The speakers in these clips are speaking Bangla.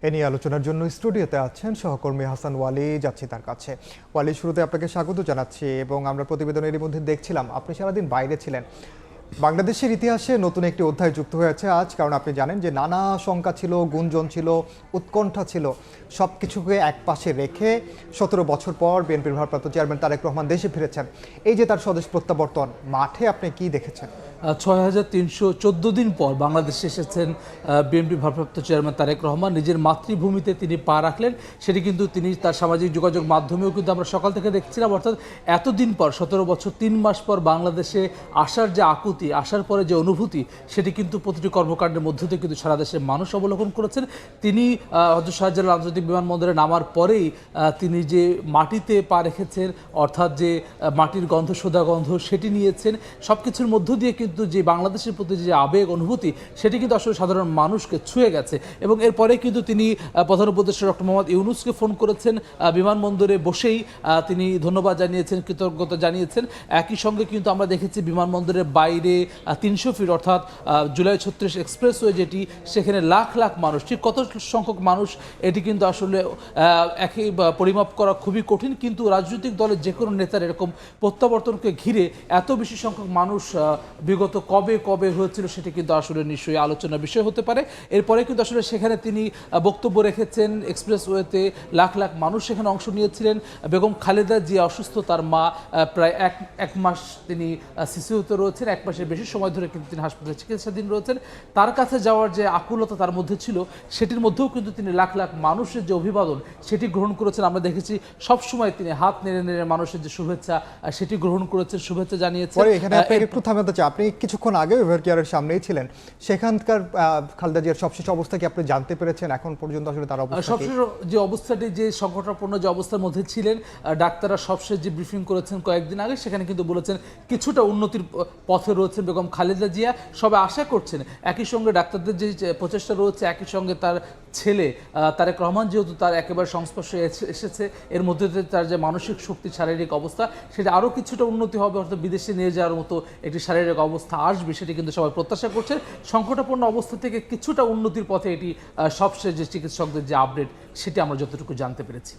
এ নিয়ে আলোচনার জন্য স্টুডিওতে আছেন সহকর্মী হাসান ওয়ালি। যাচ্ছি তার কাছে। ওয়ালি, শুরুতে আপনাকে স্বাগত জানাচ্ছি এবং আমরা প্রতিবেদনের মধ্যে দেখছিলাম আপনি সারাদিন বাইরে ছিলেন। বাংলাদেশের ইতিহাসে নতুন একটি অধ্যায় যুক্ত হয়েছে আজ, কারণ আপনি জানেন যে নানা শঙ্কা ছিল, গুঞ্জন ছিল, উৎকণ্ঠা ছিল, সব কিছুকে এক পাশে রেখে 17 বছর পর বিএনপির ভারপ্রাপ্ত চেয়ারম্যান তারেক রহমান দেশে ফিরেছেন। এই যে তার স্বদেশ প্রত্যাবর্তন, মাঠে আপনি কি দেখেছেন? ৬,৩১৪ দিন পর বাংলাদেশে এসেছেন বিএনপি ভারপ্রাপ্ত চেয়ারম্যান তারেক রহমান। নিজের মাতৃভূমিতে তিনি পা রাখলেন, সেটি কিন্তু তিনি তার সামাজিক যোগাযোগ মাধ্যমেও কিন্তু আমরা সকাল থেকে দেখছিলাম। অর্থাৎ এতদিন পর, ১৭ বছর ৩ মাস পর বাংলাদেশে আসার যে আকুতি, আসার পরে যে অনুভূতি, সেটি কিন্তু প্রতিটি কর্মকাণ্ডের মধ্য দিয়ে কিন্তু সারা দেশের মানুষ অবলোকন করেছেন। তিনি হযরত শাহজালাল আন্তর্জাতিক বিমানবন্দরে নামার পরেই তিনি যে মাটিতে পা রেখেছেন, অর্থাৎ যে মাটির গন্ধ, সোদা গন্ধ, সেটি নিয়েছেন। সব কিছুর মধ্য দিয়ে কিন্তু যে বাংলাদেশের প্রতি যে আবেগ, অনুভূতি, সেটি কিন্তু আসলে সাধারণ মানুষকে ছুঁয়ে গেছে। এবং এরপরে কিন্তু তিনি প্রধান উপদেষ্টা ডক্টর মোহাম্মদ ইউনূসকে ফোন করেছেন, বিমানবন্দরে বসেই তিনি ধন্যবাদ জানিয়েছেন, কৃতজ্ঞতা জানিয়েছেন। একই সঙ্গে কিন্তু আমরা দেখেছি বিমানবন্দরের বাইরে ৩০০ ফিট অর্থাৎ জুলাই ৩৬ এক্সপ্রেসওয়ে যেটি, সেখানে লাখ লাখ মানুষ, ঠিক কত সংখ্যক মানুষ এটি কিন্তু আসলে একই পরিমাপ করা খুবই কঠিন। কিন্তু রাজনৈতিক দলের যে কোনো নেতার এরকম প্রত্যাবর্তনকে ঘিরে এত বেশি সংখ্যক মানুষ বিগত কবে কবে হয়েছিল, সেটি কিন্তু আসলে নিশ্চয়ই আলোচনার বিষয় হতে পারে। এরপরে কিন্তু আসলে সেখানে তিনি বক্তব্য রেখেছেন। এক্সপ্রেসওয়েতে লাখ লাখ মানুষ সেখানে অংশ নিয়েছিলেন। বেগম খালেদা জিয়া অসুস্থ, তার মা প্রায় এক মাস তিনি সিসিউতে রয়েছেন, 1 মাসের বেশি সময় ধরে কিন্তু তিনি হাসপাতালে চিকিৎসাধীন রয়েছেন। তার কাছে যাওয়ার যে আকুলতা তার মধ্যে ছিল, সেটির মধ্যেও কিন্তু তিনি লাখ লাখ মানুষের যে অভিবাদন, সেটি গ্রহণ করেছেন। আমরা দেখেছি সবসময় তিনি হাত নেড়ে নেড়ে মানুষের যে শুভেচ্ছা, সেটি গ্রহণ করেছেন, শুভেচ্ছা জানিয়েছেন। এখানে একটু থামাতে চাই, আপনি কিছুক্ষণ আগে এভার কেয়ারের সামনেই ছিলেন, সেখানকার খালেদা জিয়ার সবশেষ অবস্থা কি আপনি জানতে পেরেছেন এখন পর্যন্ত? আসলে তার অবস্থা, সবশেষ যে অবস্থাটি, যে সংকটাপন্ন যে অবস্থার মধ্যে ছিলেন, ডাক্তাররা সবশেষ যে ব্রিফিং করেছেন কয়েকদিন আগে, সেখানে কিন্তু বলেছেন কিছুটা উন্নতির পথে রয়েছেন বেগম খালেদা জিয়া। সবাই আশা করছেন, একই সঙ্গে ডাক্তারদের যে প্রচেষ্টা রয়েছে, একই সঙ্গে তার ছেলে তারেক রহমান যেহেতু তার একেবারে সংস্পর্শে এসেছে, এর মধ্যে দিয়ে তার যে মানসিক শক্তি, শারীরিক অবস্থা, সেটা আরও কিছুটা উন্নতি হবে, অর্থাৎ বিদেশে নিয়ে যাওয়ার মতো একটি শারীরিক অবস্থা আসবে, সেটি কিন্তু সবাই প্রত্যাশা করছেন। সংকটাপন্ন অবস্থা থেকে কিছুটা উন্নতির পথে এটি সবশেষ যে চিকিৎসকদের যে আপডেট, সেটি আমরা যতটুকু জানতে পেরেছি।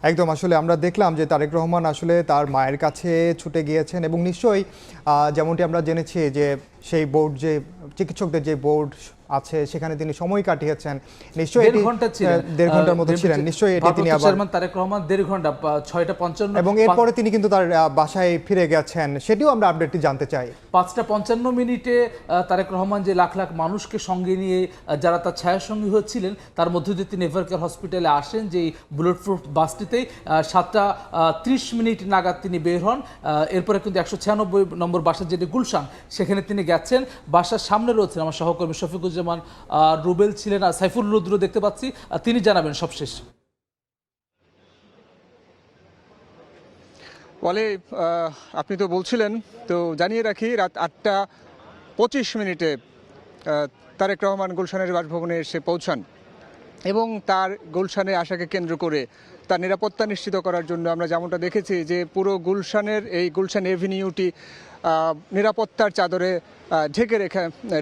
একদম, আসলে আমরা দেখলাম যে তারেক রহমান আসলে তার মায়ের কাছে ছুটে গিয়েছেন এবং নিশ্চয়ই যেমনটি আমরা জেনেছি যে সেই বোর্ড, যে চিকিৎসকদের যে বোর্ড আছে, সেখানে তিনি সময় কাটিয়েছেন। নিশ্চয়ই 1.5 ঘন্টার মতো ছিলেন। নিশ্চয়ই এটি তিনি আবার তারেক রহমান 1.5 ঘন্টা, 6:55, এবং এরপরে তিনি কিন্তু তার বাসায় ফিরে গেছেন, সেটিও আমরা আপডেটটি জানতে চাই। 5:55 তারেক রহমান যে লাখ লাখ মানুষকে সঙ্গে নিয়ে, যারা তার ছায়াসঙ্গী হয়েছিলেন, তার মধ্যে দিয়ে তিনি এভার কেয়ার হসপিটালে আসেন, যে বুলেট প্রুফ বাসটিতেই 7:30 নাগাদ তিনি বের হন। এরপরে কিন্তু 196 নম্বর বাসা, যেটি গুলশান, সেখানে তিনি গেছেন। বাসার সামনে রয়েছেন আমার সহকর্মী শফিকুজ্জামান রুবেল ছিলেন, আর সাইফুল রুদ্র দেখতে পাচ্ছি, তিনি জানাবেন সবশেষ। বলে আপনি তো বলছিলেন, তো জানিয়ে রাখি, রাত 8:25 তারেক রহমান গুলশানের বাসভবনে এসে পৌঁছান এবং তার গুলশানে আসাকে কেন্দ্র করে তার নিরাপত্তা নিশ্চিত করার জন্য আমরা যেমনটা দেখেছি যে পুরো গুলশানের এই গুলশান এভিনিউটি নিরাপত্তার চাদরে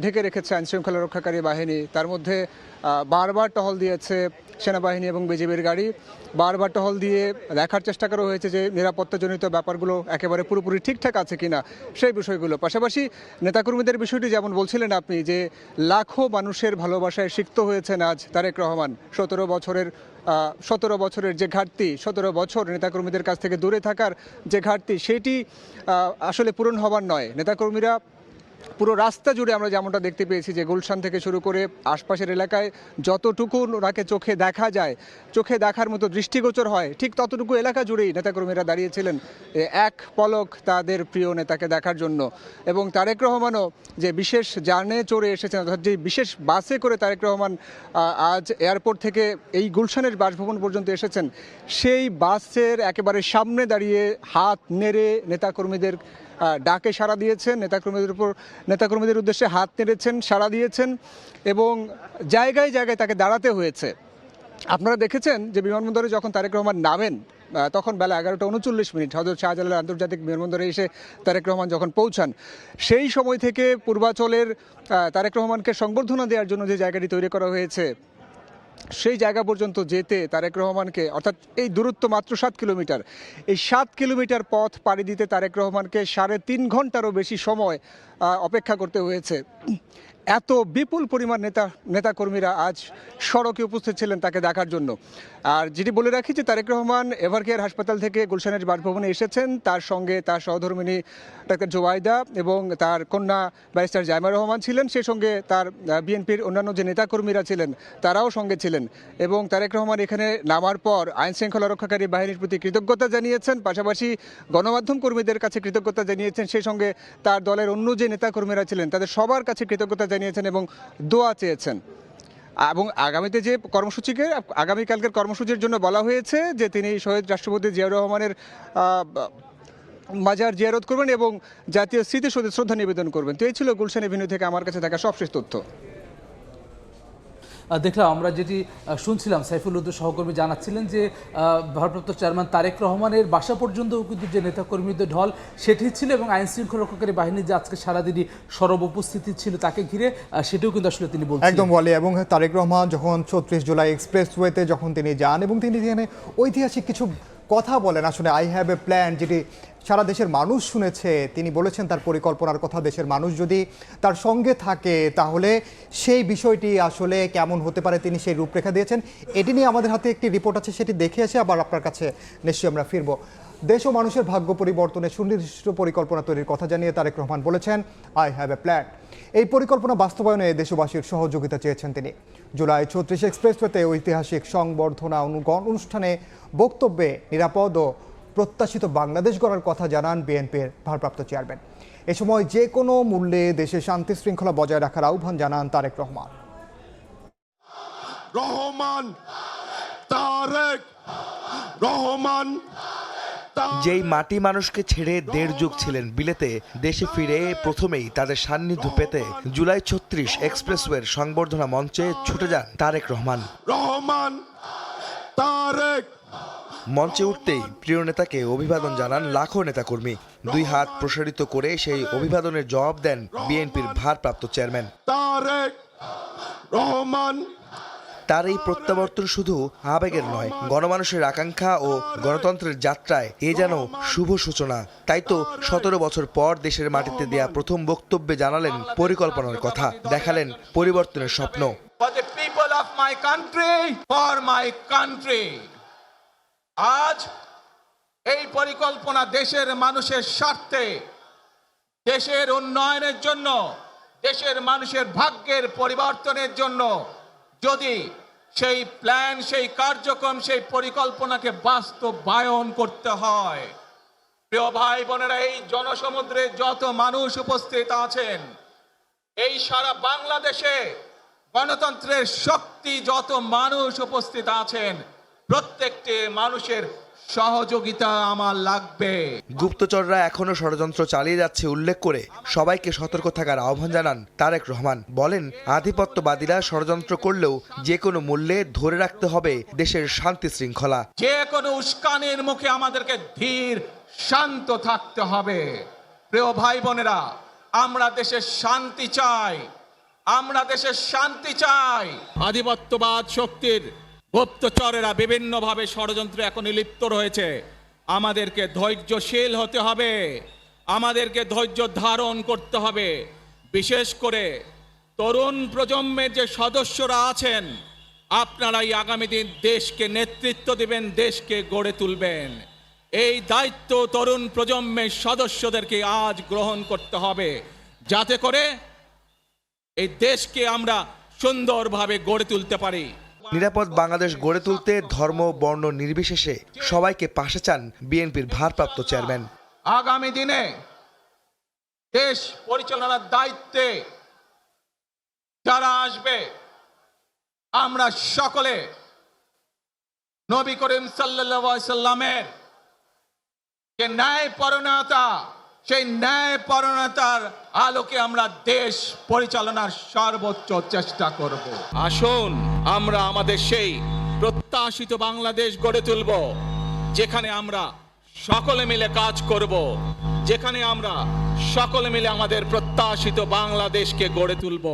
ঢেকে রেখেছে আইনশৃঙ্খলা রক্ষাকারী বাহিনী। তার মধ্যে বারবার টহল দিয়েছে সেনাবাহিনী এবং বিজিবির গাড়ি, বারবার টহল দিয়ে দেখার চেষ্টা করা হয়েছে যে নিরাপত্তাজনিত ব্যাপারগুলো একেবারে পুরোপুরি ঠিকঠাক আছে কিনা, সেই বিষয়গুলো। পাশাপাশি নেতাকর্মীদের বিষয়টি যেমন বলছিলেন আপনি, যে লাখো মানুষের ভালোবাসায় সিক্ত হয়েছেন আজ তারেক রহমান। 17 বছরের যে ঘাটতি, 17 বছর নেতাকর্মীদের কাছ থেকে দূরে থাকার যে ঘাটতি, সেটি আসলে পূরণ হবার নয়। নেতাকর্মীরা পুরো রাস্তা জুড়ে আমরা যেমনটা দেখতে পেয়েছি যে গুলশান থেকে শুরু করে আশপাশের এলাকায় যতটুকু ওনাকে চোখে দেখা যায়, চোখে দেখার মতো দৃষ্টিগোচর হয়, ঠিক ততটুকু এলাকা জুড়েই নেতাকর্মীরা দাঁড়িয়েছিলেন এক পলক তাদের প্রিয় নেতাকে দেখার জন্য। এবং তারেক রহমানও যে বিশেষ যানে চড়ে এসেছেন, অর্থাৎ যে বিশেষ বাসে করে তারেক রহমান আজ এয়ারপোর্ট থেকে এই গুলশানের বাসভবন পর্যন্ত এসেছেন, সেই বাসের একেবারে সামনে দাঁড়িয়ে হাত নেড়ে নেতাকর্মীদের ডাকে সাড়া দিয়েছেন, নেতাকর্মীদের উদ্দেশ্যে হাত নেড়েছেন, সাড়া দিয়েছেন এবং জায়গায় জায়গায় তাকে দাঁড়াতে হয়েছে। আপনারা দেখেছেন যে বিমানবন্দরে যখন তারেক রহমান নামেন, তখন বেলা 11:39 হযরত শাহজালাল আন্তর্জাতিক বিমানবন্দরে এসে তারেক রহমান যখন পৌঁছান, সেই সময় থেকে পূর্বাচলের তারেক রহমানকে সংবর্ধনা দেওয়ার জন্য যে জায়গাটি তৈরি করা হয়েছে, সেই জায়গা পর্যন্ত যেতে তারেক রহমানকে, অর্থাৎ এই দূরত্ব মাত্র 7 কিলোমিটার, এই 7 কিলোমিটার পথ পাড়ি দিতে তারেক রহমানকে 3.5 ঘন্টারও বেশি সময় অপেক্ষা করতে হয়েছে। এত বিপুল পরিমাণ নেতাকর্মীরা আজ সড়কে উপস্থিত ছিলেন তাকে দেখার জন্য। আর যেটি বলে রাখি যে তারেক রহমান এভারকেয়ার হাসপাতাল থেকে গুলশানের বাসভবনে এসেছেন, তার সঙ্গে তার সহধর্মিণী ডাক্তার জোবাইদা এবং তার কন্যা ব্যারিস্টার জাইমা রহমান ছিলেন, সেই সঙ্গে তার বিএনপির অন্যান্য যে নেতাকর্মীরা ছিলেন তারাও সঙ্গে ছিলেন। এবং তারেক রহমান এখানে নামার পর আইন শৃঙ্খলা রক্ষাকারী বাহিনীর প্রতি কৃতজ্ঞতা জানিয়েছেন, পাশাপাশি গণমাধ্যম কর্মীদের কাছে কৃতজ্ঞতা জানিয়েছেন, সেই সঙ্গে তার দলের অন্য যে নেতাকর্মীরা ছিলেন তাদের সবার কাছে কৃতজ্ঞতা জানিয়েছেন এবং দোয়া চেয়েছেন। এবং আগামীতে যে আগামীকালকের কর্মসূচির জন্য বলা হয়েছে যে তিনি শহীদ রাষ্ট্রপতি জিয়াউর রহমানের মাজার জিয়ারত করবেন এবং জাতীয় স্মৃতিসৌধে শ্রদ্ধা নিবেদন করবেন। তো এই ছিল গুলশান এভিনিউ থেকে আমার কাছে থাকা সবশেষ তথ্য। দেখলাম আমরা যেটি শুনছিলাম, সাইফুল উদ্দিন সহকর্মী জানাচ্ছিলেন যে ভারপ্রাপ্ত চেয়ারম্যান তারেক রহমানের বাসা পর্যন্ত কিন্তু যে নেতাকর্মীদের ঢল সেটি ছিল, এবং আইন শৃঙ্খলা রক্ষাকারী বাহিনীর যে আজকে সারাদিনই সরব উপস্থিতি ছিল তাকে ঘিরে, সেটিও কিন্তু আসলে তিনি বলছেন একদম বলে। এবং তারেক রহমান যখন 34 জুলাই এক্সপ্রেসওয়েতে যখন তিনি যান এবং তিনি এখানে ঐতিহাসিক কিছু কথা বলেন, আসলে আই হ্যাভ এ প্ল্যান, যেটি সারা দেশের মানুষ শুনেছে। তিনি বলেছেন তার পরিকল্পনার কথা, দেশের মানুষ যদি তার সঙ্গে থাকে তাহলে সেই বিষয়টি আসলে কেমন হতে পারে তিনি সেই রূপরেখা দিয়েছেন। এটি নিয়ে আমাদের হাতে একটি রিপোর্ট আছে, সেটি দেখে এসে আবার আপনার কাছে নিশ্চয়ই আমরা ফিরব। দেশ ও মানুষের ভাগ্য পরিবর্তনে সুনির্দিষ্ট পরিকল্পনা তৈরির কথা জানিয়ে তারেক রহমান বলেছেন আই হ্যাভ এ প্ল্যান। এই পরিকল্পনা বাস্তবায়নে দেশবাসীর সহযোগিতা চেয়েছেন তিনি। জুলাই 34 এক্সপ্রেসওয়েতে ঐতিহাসিক সংবর্ধনা অনুষ্ঠানে বক্তব্যে নিরাপদ ও প্রত্যাশিত বাংলাদেশ গড়ার কথা জানান বিএনপির ভারপ্রাপ্ত চেয়ারম্যান। এ সময় যে কোনো মূল্যে দেশে শান্তি শৃঙ্খলা বজায় রাখার আহ্বান জানান তারেক রহমান। যেই মাটি মানুষকে ছেড়ে 1.5 যুগ ছিলেন বিলেতে, দেশে ফিরে প্রথমেই তাদের সান্নিধ্য পেতে জুলাই 36 এক্সপ্রেসওয়ের সংবর্ধনা মঞ্চে ছুটে যান তারেক রহমান। মঞ্চে উঠতেই প্রিয় নেতাকে অভিবাদন জানান লাখো নেতাকর্মী। 2 হাত প্রসারিত করে সেই অভিবাদনের জবাব দেন বিএনপির ভারপ্রাপ্ত চেয়ারম্যান। তার এই প্রত্যাবর্তন শুধু আবেগের নয়, গণমানুষের আকাঙ্ক্ষা ও গণতন্ত্রের যাত্রায় এ যেন শুভ সূচনা। তাই তো 17 বছর পর দেশের মাটিতে দেয়া প্রথম বক্তব্যে জানালেন পরিকল্পনার কথা, দেখালেন পরিবর্তনের স্বপ্ন। আজ এই পরিকল্পনা দেশের মানুষের স্বার্থে, দেশের উন্নয়নের জন্য, দেশের মানুষের ভাগ্যের পরিবর্তনের জন্য যদি সেই প্ল্যান, সেই কার্যক্রম, সেই পরিকল্পনাকে বাস্তবায়ন করতে হয়, প্রিয় ভাই বোনেরা, এই জনসমুদ্রে যত মানুষ উপস্থিত আছেন, এই সারা বাংলাদেশে গণতন্ত্রের শক্তি যত মানুষ উপস্থিত আছেন, প্রত্যেকটি মানুষের সহযোগিতা আমার লাগবে। গুপ্তচররা এখনো ষড়যন্ত্র চালিয়ে যাচ্ছে উল্লেখ করে সবাইকে সতর্ক থাকার আহ্বান জানান তারেক রহমান। বলেন, আধিপত্যবাদীরা ষড়যন্ত্র করলেও যে কোনো মূল্যে ধরে রাখতে হবে দেশের শান্তি শৃঙ্খলা। যে কোনো উস্কানির মুখে আমাদেরকে ধীর শান্ত থাকতে হবে। প্রিয় ভাই বোনেরা, আমরা দেশের শান্তি চাই, আমরা দেশের শান্তি চাই। আধিপত্যবাদ শক্তির গুপ্তচরেরা বিভিন্নভাবে ষড়যন্ত্রে এখন লিপ্ত রয়েছে। আমাদেরকে ধৈর্যশীল হতে হবে, আমাদেরকে ধৈর্য ধারণ করতে হবে। বিশেষ করে তরুণ প্রজন্মের যে সদস্যরা আছেন, আপনারাই আগামী দিন দেশকে নেতৃত্ব দিবেন, দেশকে গড়ে তুলবেন। এই দায়িত্ব তরুণ প্রজন্মের সদস্যদেরকে আজ গ্রহণ করতে হবে, যাতে করে এই দেশকে আমরা সুন্দরভাবে গড়ে তুলতে পারি। নিরাপদ বাংলাদেশ গড়ে তুলতে ধর্ম বর্ণ নির্বিশেষে সবাইকে পাশে চান বিএনপির ভারপ্রাপ্ত চেয়ারম্যান। আগামী দিনে দেশ পরিচালনার দায়িত্বে যারা আসবে, আমরা সকলে নবী করিম সাল্লাল্লাহু আলাইহি সাল্লামের যে ন্যায়পরায়ণতা, সেই ন্যায়পরায়ণতার আলোকে আমরা দেশ পরিচালনার সর্বোচ্চ চেষ্টা করব। আসুন আমরা আমাদের সেই প্রত্যাশিত বাংলাদেশ গড়ে তুলব, যেখানে আমরা সকলে মিলে কাজ করব, যেখানে আমরা সকলে মিলে আমাদের প্রত্যাশিত বাংলাদেশকে গড়ে তুলব।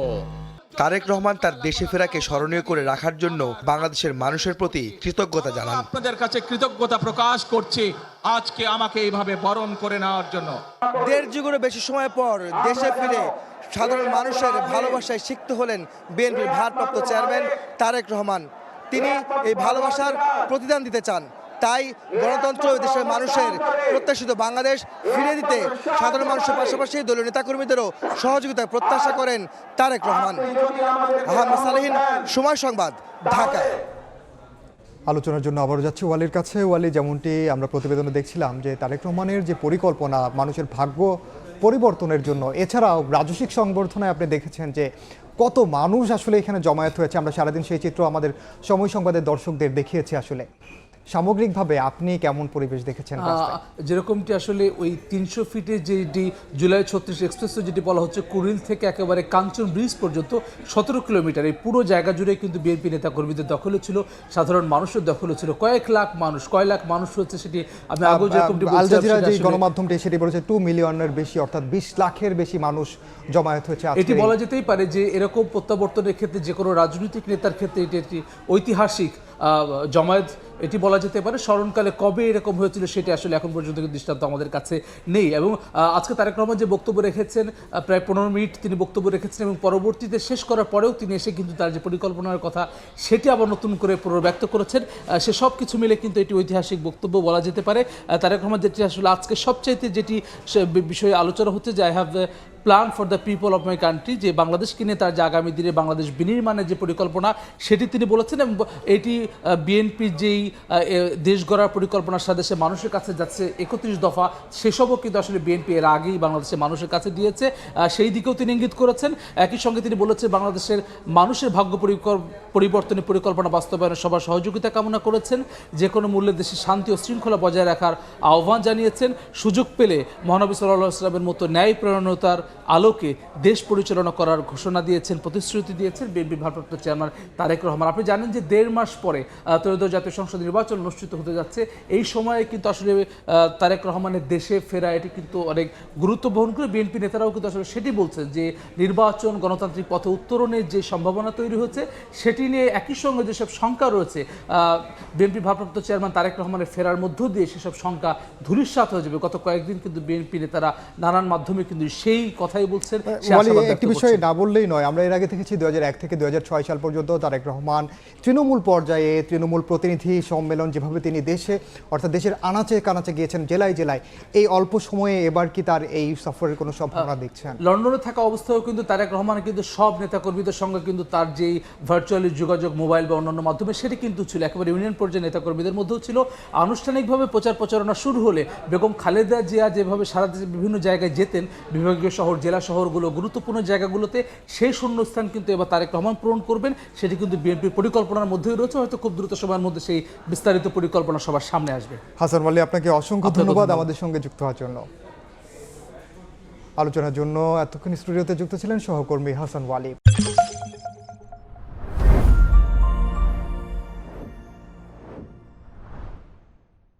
তারেক রহমান তার দেশে ফেরাকে স্মরণীয় করে রাখার জন্য বাংলাদেশের মানুষের প্রতি কৃতজ্ঞতা জানান। আপনাদের কাছে কৃতজ্ঞতা প্রকাশ করছি আজকে আমাকে এইভাবে বরণ করে নেওয়ার জন্য। 1.5 যুগেরও বেশি সময় পর দেশে ফিরে সাধারণ মানুষের ভালোবাসায় সিক্ত হলেন বিএনপির ভারপ্রাপ্ত চেয়ারম্যান তারেক রহমান। তিনি এই ভালোবাসার প্রতিদান দিতে চান, তাই গণতন্ত্র দেশের মানুষের প্রত্যাশিত বাংলাদেশ ফিরে দিতে সাধারণ মানুষের পাশাপাশি দলীয় নেতাকর্মীদেরও সহযোগিতা প্রত্যাশা করেন তারেক রহমান। আহমেদ সালেহীন, সময় সংবাদ, ঢাকা। আলোচনার জন্য আবারও যাচ্ছি ওয়ালির কাছে। ওয়ালি, যেমনটি আমরা প্রতিবেদনে দেখছিলাম যে তারেক রহমানের যে পরিকল্পনা মানুষের ভাগ্য পরিবর্তনের জন্য, এছাড়াও রাজস্বিক সংবর্ধনায় আপনি দেখেছেন যে কত মানুষ আসলে এখানে জমায়েত হয়েছে। আমরা সারাদিন সেই চিত্র আমাদের সময় সংবাদের দর্শকদের দেখিয়েছি। আসলে সামগ্রিকভাবে আপনি কেমন পরিবেশ দেখেছেন? যেরকমটি আসলে ওই 300 ফিটে যেটি জুলাই 36 এক্সপ্রেসওয়ে যেটি বলা হচ্ছে, কুড়িল থেকে একেবারে কাঞ্চন ব্রিজ পর্যন্ত 17 কিলোমিটার, এই পুরো জায়গা জুড়ে কিন্তু বিএনপি নেতাকর্মীদের দখলে ছিল, সাধারণ মানুষের দখলে ছিল। কয়েক লাখ মানুষ হচ্ছে, সেটি আমি আগেও যেরকমটি আল জাজিরা যে গণমাধ্যমটি সেটি বলেছে 2 মিলিয়নের বেশি, অর্থাৎ 20 লাখের বেশি মানুষ জমায়েত হয়েছে। এটি বলা যেতেই পারে যে এরকম প্রত্যাবর্তনের ক্ষেত্রে যে কোনো রাজনৈতিক নেতার ক্ষেত্রে এটি একটি ঐতিহাসিক জমায়েত এটি বলা যেতে পারে। স্মরণকালে কবে এরকম হয়েছিল সেটি আসলে এখন পর্যন্ত দৃষ্টান্ত আমাদের কাছে নেই। এবং আজকে তারেক রহমান যে বক্তব্য রেখেছেন, প্রায় 15 মিনিট তিনি বক্তব্য রেখেছেন, এবং পরবর্তীতে শেষ করার পরেও তিনি এসে কিন্তু তার যে পরিকল্পনার কথা সেটি আবার নতুন করে পুনর্ব্যক্ত করেছেন। সে সব কিছু মিলে কিন্তু এটি ঐতিহাসিক বক্তব্য বলা যেতে পারে। তারেক রহমান যেটি আসলে আজকে সবচাইতে যেটি বিষয়ে আলোচনা হচ্ছে যে I have plan for the people of my country, যে বাংলাদেশকে নিয়ে তার যে আগামী দিনে বাংলাদেশ বিনির্মাণের যে পরিকল্পনা সেটি তিনি বলেছেন। এবং এটি বিএনপির যেই দেশ গড়ার পরিকল্পনার সাথে সে মানুষের কাছে যাচ্ছে 31 দফা, সেসবও কিন্তু আসলে বিএনপি এর আগেই বাংলাদেশের মানুষের কাছে দিয়েছে, সেই দিকেও তিনি ইঙ্গিত করেছেন। একই সঙ্গে তিনি বলেছেন বাংলাদেশের মানুষের ভাগ্য পরিবর্তনের পরিকল্পনা বাস্তবায়নে সবার সহযোগিতা কামনা করেছেন, যে কোনো মূল্যে দেশের শান্তি ও শৃঙ্খলা বজায় রাখার আহ্বান জানিয়েছেন। সুযোগ পেলে মহানবী সাল্লাল্লাহু আলাইহি ওয়াসাল্লামের মতো ন্যায়পরায়ণতার আলোকে দেশ পরিচালনা করার ঘোষণা দিয়েছেন, প্রতিশ্রুতি দিয়েছেন বিএনপি ভারপ্রাপ্ত চেয়ারম্যান তারেক রহমান। আপনি জানেন যে 1.5 মাস পরে ত্রয়োদশ জাতীয় সংসদ নির্বাচন অনুষ্ঠিত হতে যাচ্ছে। এই সময়ে কিন্তু আসলে তারেক রহমানের দেশে ফেরা এটি কিন্তু অনেক গুরুত্ব বহন করে। বিএনপি নেতারাও কিন্তু আসলে সেটি বলছেন যে নির্বাচন গণতান্ত্রিক পথে উত্তরণের যে সম্ভাবনা তৈরি হচ্ছে সেটি নিয়ে একই সঙ্গে যেসব শঙ্কা রয়েছে বিএনপি ভারপ্রাপ্ত চেয়ারম্যান তারেক রহমানের ফেরার মধ্য দিয়ে সেসব শঙ্কা ধূলিসাৎ হয়ে যাবে। গত কয়েকদিন কিন্তু বিএনপি নেতারা নানান মাধ্যমে কিন্তু সেই কথাই বলছেন। একটি বিষয় না বললেই নয়, আমরা এর আগে দেখেছি 2001 থেকে 2006 সাল পর্যন্ত তারেক রহমান তৃণমূল পর্যায়ে তৃণমূল প্রতিনিধি সম্মেলন যেভাবে তিনি দেশে অর্থাৎ দেশের আনাচে কানাচে গিয়েছেন, জেলায় জেলায়, এই অল্প সময়ে এবার কি তার এই সফরের কোনো সম্ভাবনা দেখছেন? লন্ডনে থাকা অবস্থায়ও কিন্তু তারেক রহমান কিন্তু সব নেতাকর্মীদের সঙ্গে কিন্তু তার যেই ভার্চুয়ালি যোগাযোগ মোবাইল বা অন্যান্য মাধ্যমে সেটি কিন্তু ছিল, একেবারে ইউনিয়ন পর্যায়ে নেতাকর্মীদের মধ্যেও ছিল। আনুষ্ঠানিকভাবে প্রচারণা শুরু হলে বেগম খালেদা জিয়া যেভাবে সারা দেশে বিভিন্ন জায়গায় যেতেন, বিভাগীয় শহর জেলা শহরগুলো গুরুত্বপূর্ণ জায়গাগুলোতে, সেই শূন্যস্থান কিন্তু এবার তারেক রহমান পূরণ করবেন। সেটি কিন্তু বিএনপির পরিকল্পনার মধ্যেই রয়েছে, হয়তো খুব দ্রুত সময়ের মধ্যে সেই বিস্তারিত পরিকল্পনা সবার সামনে আসবে। হাসান ওয়ালি, আপনাকে অসংখ্য ধন্যবাদ আমাদের সঙ্গে যুক্ত হওয়ার জন্য। আলোচনার জন্য এতক্ষণ স্টুডিওতে যুক্ত ছিলেন সহকর্মী হাসান ওয়ালি।